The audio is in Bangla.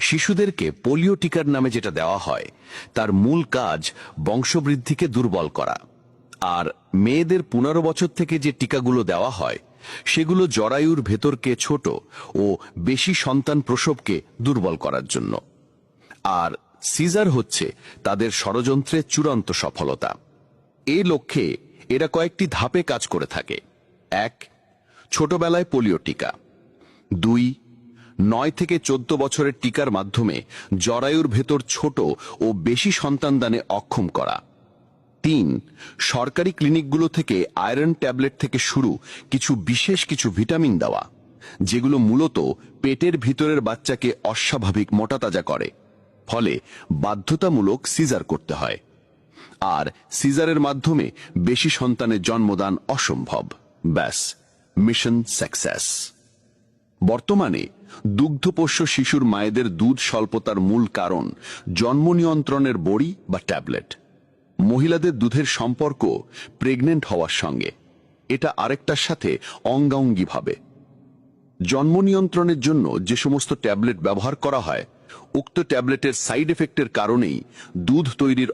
শিশুদেরকে পোলিও টিকার নামে যেটা দেওয়া হয় তার মূল কাজ বংশবৃদ্ধিকে দুর্বল করা, আর মেয়েদের 15 বছর থেকে যে টিকাগুলো দেওয়া হয় সেগুলো জরায়ুর ভেতরকে ছোট ও বেশি সন্তান প্রসবকে দুর্বল করার জন্য। আর সিজার হচ্ছে তাদের ষড়যন্ত্রের চূড়ান্ত সফলতা। এই লক্ষ্যে এরা কয়েকটি ধাপে কাজ করে থাকে। 1, ছোটবেলায় পোলিও টিকা। 2, 9 থেকে 14 বছরের টিকার মাধ্যমে জরায়ুর ভেতর ছোট ও বেশি সন্তানদানে অক্ষম করা। 3, সরকারি ক্লিনিকগুলো থেকে আয়রন ট্যাবলেট থেকে শুরু বিশেষ কিছু ভিটামিন দেওয়া, যেগুলো মূলত পেটের ভিতরের বাচ্চাকে অস্বাভাবিক মোটাতাজা করে, ফলে বাধ্যতামূলক সিজার করতে হয়। আর সিজারের মাধ্যমে বেশি সন্তানের জন্মদান অসম্ভব। ব্যাস, মিশন সাকসেস। বর্তমানে দুগ্ধপোষ্য শিশুর মায়েদের দুধ স্বল্পতার মূল কারণ জন্ম নিয়ন্ত্রণের বড়ি বা ট্যাবলেট। মহিলাদের দুধের সম্পর্ক প্রেগনেন্ট হওয়ার সঙ্গে, এটা আরেকটার সাথে অঙ্গাঙ্গিভাবে। জন্ম নিয়ন্ত্রণের জন্য যে সমস্ত ট্যাবলেট ব্যবহার করা হয়, উক্ত ট্যাবলেটের সাইড এফেক্টের কারণেই দুধ তৈরির